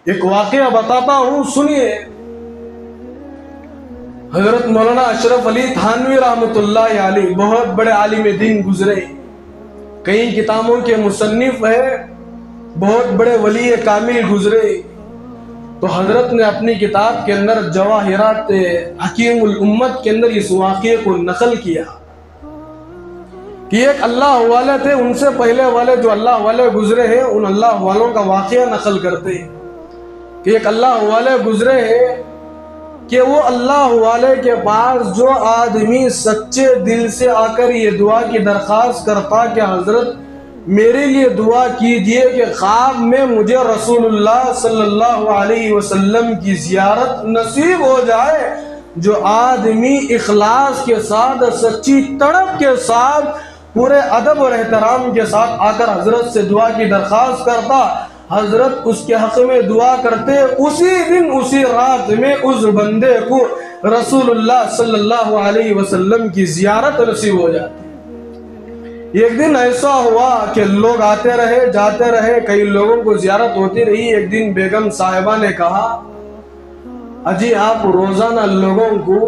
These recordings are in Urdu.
ایک واقعہ بتاتا ہوں، سنیے۔ حضرت مولانا اشرف علی تھانوی رحمۃ اللہ علیہ بہت بڑے عالم دین گزرے، کئی کتابوں کے مصنف ہے، بہت بڑے ولی کامل گزرے۔ تو حضرت نے اپنی کتاب کے اندر جواہرات حکیم الامت کے اندر اس واقعے کو نقل کیا کہ ایک اللہ والے تھے، ان سے پہلے والے جو اللہ والے گزرے ہیں ان اللہ والوں کا واقعہ نقل کرتے ہیں کہ ایک اللہ والے گزرے ہیں کہ وہ اللہ والے کے پاس جو آدمی سچے دل سے آ کر یہ دعا کی درخواست کرتا کہ حضرت میرے لیے دعا کیجئے کہ خواب میں مجھے رسول اللہ صلی اللہ علیہ وسلم کی زیارت نصیب ہو جائے، جو آدمی اخلاص کے ساتھ، سچی تڑپ کے ساتھ، پورے ادب اور احترام کے ساتھ آ کر حضرت سے دعا کی درخواست کرتا، حضرت اس کے حق میں دعا کرتے، اسی دن اسی رات میں اس بندے کو رسول اللہ صلی اللہ علیہ وسلم کی زیارت نصیب ہو جاتی۔ ایک دن ایسا ہوا کہ لوگ آتے رہے جاتے رہے، کئی لوگوں کو زیارت ہوتی رہی۔ ایک دن بیگم صاحبہ نے کہا، اجی آپ روزانہ لوگوں کو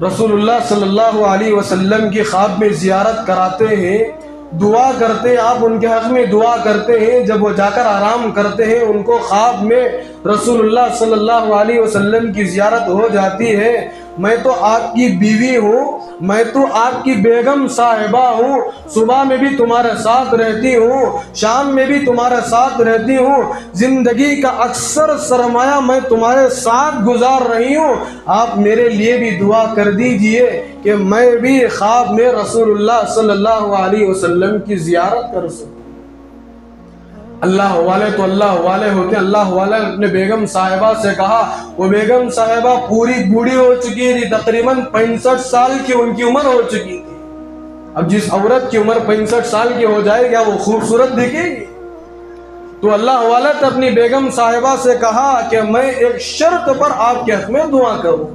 رسول اللہ صلی اللہ علیہ وسلم کی خواب میں زیارت کراتے ہیں، دعا کرتے ہیں، آپ ان کے حق میں دعا کرتے ہیں، جب وہ جا کر آرام کرتے ہیں ان کو خواب میں رسول اللہ صلی اللہ علیہ وسلم کی زیارت ہو جاتی ہے۔ میں تو آپ کی بیوی ہوں، میں تو آپ کی بیگم صاحبہ ہوں، صبح میں بھی تمہارے ساتھ رہتی ہوں، شام میں بھی تمہارے ساتھ رہتی ہوں، زندگی کا اکثر سرمایہ میں تمہارے ساتھ گزار رہی ہوں، آپ میرے لیے بھی دعا کر دیجئے کہ میں بھی خواب میں رسول اللہ صلی اللہ علیہ وسلم کی زیارت کر سکوں۔ اللہ والے تو اللہ والے ہوتے ہیں۔ اللہ والے نے اپنے بیگم صاحبہ سے کہا، وہ بیگم صاحبہ پوری بوڑھی ہو چکی تھی، تقریباً 65 سال کی ان کی عمر ہو چکی تھی۔ اب جس عورت کی عمر 65 سال کی ہو جائے کیا وہ خوبصورت دکھے گی؟ تو اللہ والے نے اپنی بیگم صاحبہ سے کہا کہ میں ایک شرط پر آپ کے حق میں دعا کروں۔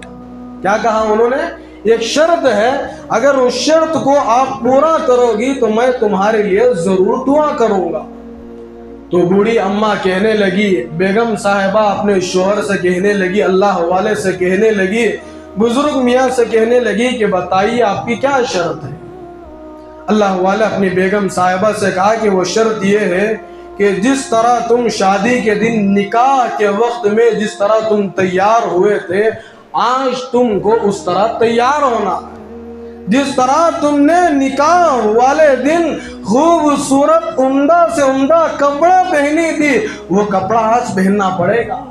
کیا کہا انہوں نے؟ ایک شرط ہے، اگر اس شرط کو آپ پورا کرو گی تو میں تمہارے لیے ضرور دعا کروں گا۔ تو بوڑھی اماں کہنے لگی، بیگم صاحبہ اپنے شوہر سے کہنے لگی، اللہ والے سے کہنے لگی، بزرگ میاں سے کہنے لگی کہ بتائیے آپ کی کیا شرط ہے؟ اللہ والے اپنی بیگم صاحبہ سے کہا کہ وہ شرط یہ ہے کہ جس طرح تم شادی کے دن نکاح کے وقت میں جس طرح تم تیار ہوئے تھے، آج تم کو اس طرح تیار ہونا ہے۔ جس طرح تم نے نکاح والے دن خوبصورت عمدہ سے عمدہ کپڑا پہنی تھی، وہ کپڑا آج پہننا پڑے گا۔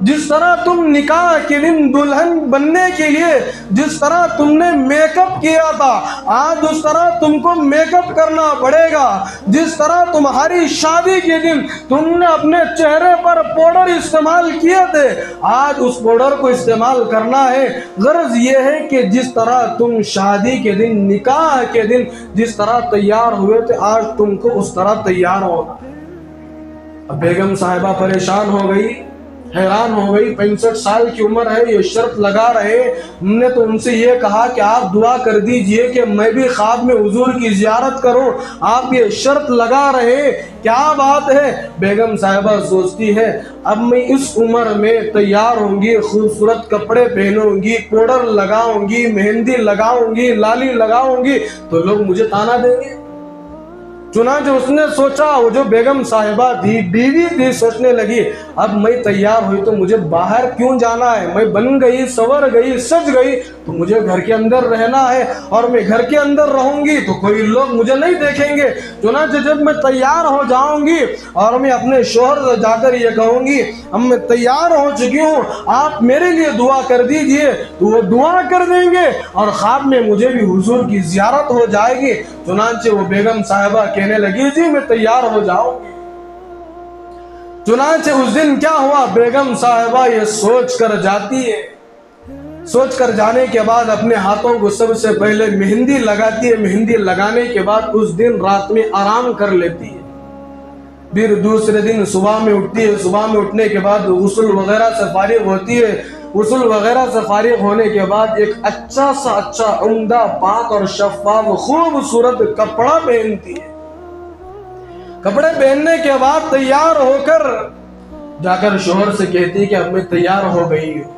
جس طرح تم نکاح کے دن دلہن بننے کے لیے جس طرح تم نے میک اپ کیا تھا، آج اس طرح تم کو میک اپ کرنا پڑے گا۔ جس طرح تمہاری شادی کے دن تم نے اپنے چہرے پر پاؤڈر استعمال کیے تھے، آج اس پاؤڈر کو استعمال کرنا ہے۔ غرض یہ ہے کہ جس طرح تم شادی کے دن، نکاح کے دن جس طرح تیار ہوئے تھے، آج تم کو اس طرح تیار ہونا ہے۔ اب بیگم صاحبہ پریشان ہو گئی، حیران ہو گئی، 65 سال کی عمر ہے، یہ شرط لگا رہے۔ ہم نے تو ان سے یہ کہا کہ آپ دعا کر دیجئے کہ میں بھی خواب میں حضور کی زیارت کروں، آپ یہ شرط لگا رہے، کیا بات ہے؟ بیگم صاحبہ سوچتی ہے، اب میں اس عمر میں تیار ہوں گی، خوبصورت کپڑے پہنوں گی، پاؤڈر لگاؤں گی، مہندی لگاؤں گی، لالی لگاؤں گی تو لوگ مجھے تانا دیں گے۔ چنانچہ اس نے سوچا، وہ جو بیگم صاحبہ تھی، بیوی تھی، سوچنے لگی اب میں تیار ہوئی تو مجھے باہر کیوں جانا ہے؟ میں بن گئی، سور گئی، سج گئی تو مجھے گھر کے اندر رہنا ہے، اور میں گھر کے اندر رہوں گی تو کوئی لوگ مجھے نہیں دیکھیں گے۔ چنانچہ جب میں تیار ہو جاؤں گی اور میں اپنے شوہر سے جا کر یہ کہوں گی اب میں تیار ہو چکی ہوں، آپ میرے لیے دعا کر دیجئے، تو وہ دعا کر دیں گے اور خواب میں مجھے بھی حضور کی زیارت ہو جائے گی۔ چنانچہ وہ بیگم صاحبہ کہنے لگی، جی میں تیار ہو جاؤں گی۔ چنانچہ اس دن کیا ہوا، بیگم صاحبہ یہ سوچ کر جاتی ہے، سوچ کر جانے کے بعد اپنے ہاتھوں کو سب سے پہلے مہندی لگاتی ہے، مہندی لگانے کے بعد اس دن رات میں آرام کر لیتی ہے۔ پھر دوسرے دن صبح میں اٹھتی ہے، صبح میں اٹھنے کے بعد غسل وغیرہ سے فارغ ہوتی ہے، غسل وغیرہ سے فارغ ہونے کے بعد ایک اچھا سا اچھا عمدہ پاک اور شفاف خوبصورت کپڑا پہنتی ہے۔ کپڑے پہننے کے بعد تیار ہو کر جا کر شوہر سے کہتی کہ اب میں تیار ہو گئی ہوں۔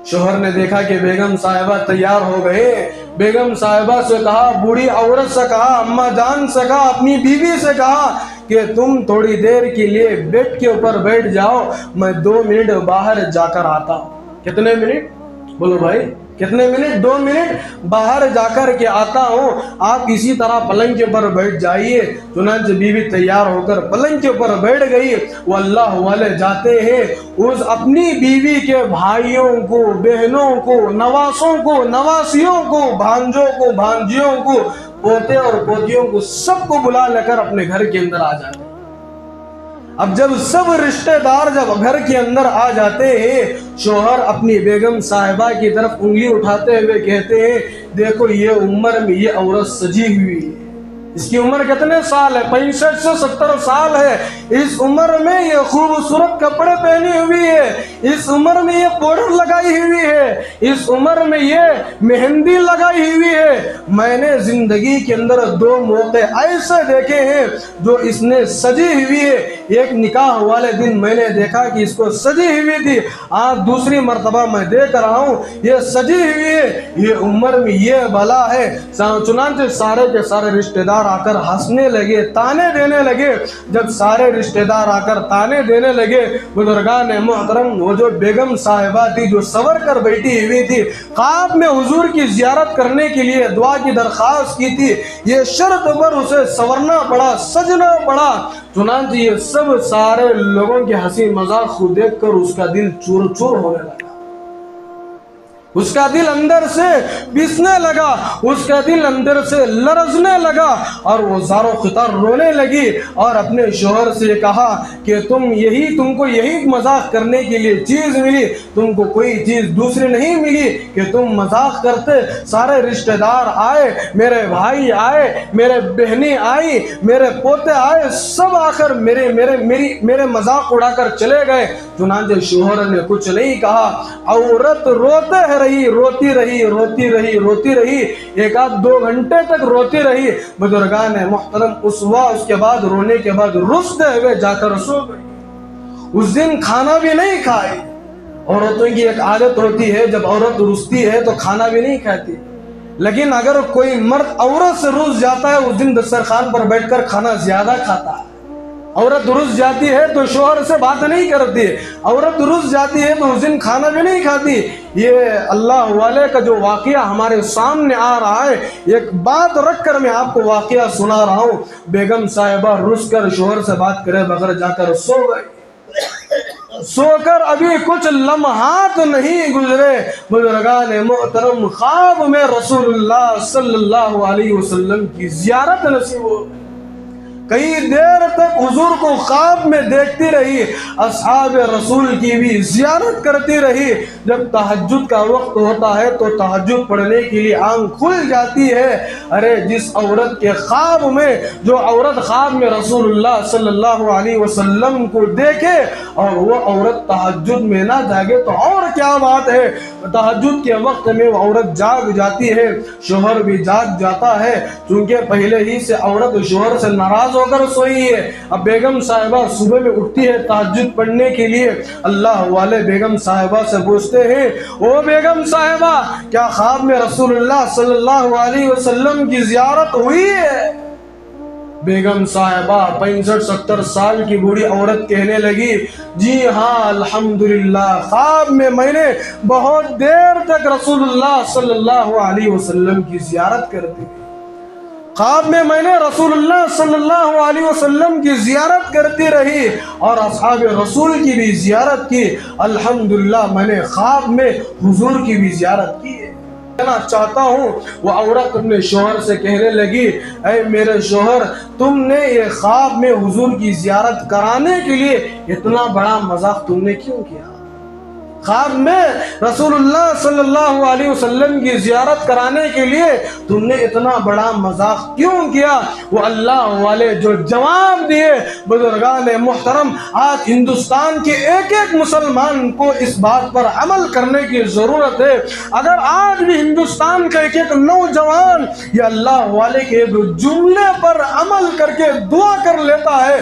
شوہر نے دیکھا کہ بیگم صاحبہ تیار ہو گئے، بیگم صاحبہ سے کہا، بوڑھی عورت سے کہا، اماں جان سے کہا، اپنی بیوی سے کہا کہ تم تھوڑی دیر کے لیے بیڈ کے اوپر بیٹھ جاؤ، میں 2 منٹ باہر جا کر آتا ہوں۔ کتنے منٹ؟ بولو بھائی کتنے منٹ؟ 2 منٹ باہر جا کر کے آتا ہوں، آپ اسی طرح پلنگ کے اوپر بیٹھ جائیے۔ چنانچہ بیوی تیار ہو کر پلنگ کے اوپر بیٹھ گئی۔ وہ اللہ والے جاتے ہیں، اس اپنی بیوی کے بھائیوں کو، بہنوں کو، نواسوں کو، نواسیوں کو، بھانجوں کو، بھانجیوں کو، پوتے اور پوتیوں کو، سب کو بلا لے کر اپنے گھر کے اندر آ جاتے ہیں۔ اب جب سب رشتہ دار جب گھر کے اندر آ جاتے ہیں، شوہر اپنی بیگم صاحبہ کی طرف انگلی اٹھاتے ہوئے کہتے ہیں، دیکھو یہ عمر میں یہ عورت سجی ہوئی ہے، اس کی عمر کتنے سال ہے؟ 65 سے 70 سال ہے۔ اس عمر میں یہ خوبصورت کپڑے پہنی ہوئی ہے، اس عمر میں یہ پاؤڈر لگائی ہوئی ہے، اس عمر میں یہ مہندی لگائی ہوئی ہے۔ میں نے زندگی کے اندر 2 موقع ایسے دیکھے ہیں جو اس نے سجی ہوئی ہے۔ ایک نکاح والے دن میں نے دیکھا کہ اس کو سجی ہوئی تھی، آج دوسری مرتبہ میں دیکھ رہا ہوں یہ سجی ہوئی ہے، یہ عمر میں یہ بلا ہے۔ چنانچہ سارے کے سارے رشتہ دار آ کر ہنسنے لگے، تانے دینے لگے۔ جب سارے رشتہ دار آ کر تانے دینے لگے، بزرگان محترم، وہ جو بیگم صاحبہ تھی جو سور کر بیٹھی ہوئی تھی، خواب میں حضور کی زیارت کرنے کے لیے دعا کی درخواست کی تھی، یہ شرط پر اسے سورنا پڑا، سجنا پڑا۔ چنانچہ یہ سب سارے لوگوں کے ہنسی مذاق کو دیکھ کر اس کا دل چور چور ہونے لگا، اس کا دل اندر سے پسنے لگا، اس کا دل اندر سے لرزنے لگا، اور وہ زار و خطر رونے لگی اور اپنے شوہر سے کہا کہ تم کو یہی مذاق کرنے کے لیے چیز ملی، تم کو کوئی چیز دوسری نہیں ملی کہ تم مذاق کرتے۔ سارے رشتہ دار آئے، میرے بھائی آئے، میرے بہنیں آئی، میرے پوتے آئے، سب آ کر میرے مذاق اڑا کر چلے گئے۔ چنانچہ شوہر نے کچھ نہیں کہا، عورت روتی رہی، 1-2 گھنٹے تک روتی رہی۔ بزرگان محترم، اس کے بعد رونے کے بعد رستے ہوئے جا کر سو گئی۔ اس دن کھانا بھی نہیں کھائی۔ عورتوں کی ایک عادت ہوتی ہے، جب عورت رستی ہے تو کھانا بھی نہیں کھاتی، لیکن اگر کوئی مرد عورت سے رس جاتا ہے اس دن دسترخوان پر بیٹھ کر کھانا زیادہ کھاتا ہے۔ عورت رس جاتی ہے تو شوہر سے بات نہیں کرتی، عورت رس جاتی ہے تو اس دن کھانا بھی نہیں کھاتی۔ یہ اللہ والے کا جو واقعہ ہمارے سامنے آ رہا ہے، ایک بات رکھ کر میں آپ کو واقعہ سنا رہا ہوں۔ بیگم صاحبہ رس کر شوہر سے بات کرے بغیر جا کر سو گئی۔ سو کر ابھی کچھ لمحات نہیں گزرے، بزرگان محترم، خواب میں رسول اللہ صلی اللہ علیہ وسلم کی زیارت نصیب ہو گئی۔ کئی دیر تک حضور کو خواب میں دیکھتی رہی، اصحاب رسول کی بھی زیارت کرتی رہی۔ جب تہجد کا وقت ہوتا ہے تو تہجد پڑھنے کے لیے آنکھ کھل جاتی ہے۔ ارے جس عورت کے خواب میں، جو عورت خواب میں رسول اللہ صلی اللہ علیہ وسلم کو دیکھے اور وہ عورت تہجد میں نہ جاگے تو اور کیا بات ہے۔ تہجد کے وقت میں وہ عورت جاگ جاتی ہے، شوہر بھی جاگ جاتا ہے، چونکہ پہلے ہی سے عورت شوہر سے ناراض ہو کر سوئی ہے۔ اب بیگم صاحبہ صبح میں اٹھتی ہے تہجد پڑھنے کے لیے، اللہ والے بیگم صاحبہ سے پوچھتے ہیں، او بیگم صاحبہ، کیا خواب میں رسول اللہ صلی اللہ علیہ وسلم کی زیارت ہوئی ہے؟ بیگم صاحبہ 65-70 سال کی بوڑھی عورت کہنے لگی، جی ہاں الحمدللہ، خواب میں نے بہت دیر تک رسول اللہ صلی اللہ علیہ وسلم کی زیارت کرتی، خواب میں نے رسول اللہ صلی اللہ علیہ وسلم کی زیارت کرتی رہی اور اصحاب رسول کی بھی زیارت کی، الحمدللہ میں نے خواب میں حضور کی بھی زیارت کی ہے۔ کہنا چاہتا ہوں، وہ عورت اپنے شوہر سے کہنے لگی، اے میرے شوہر، تم نے یہ خواب میں حضور کی زیارت کرانے کے لیے اتنا بڑا مذاق تم نے کیوں کیا؟ خواب میں رسول اللہ صلی اللہ علیہ وسلم کی زیارت کرانے کے لیے تم نے اتنا بڑا مذاق کیوں کیا؟ وہ اللہ والے جو جواب دیے، بزرگان محترم، آج ہندوستان کے ایک ایک مسلمان کو اس بات پر عمل کرنے کی ضرورت ہے۔ اگر آج بھی ہندوستان کا ایک ایک نوجوان یہ اللہ والے کے جملے پر عمل کر کے دعا کر لیتا ہے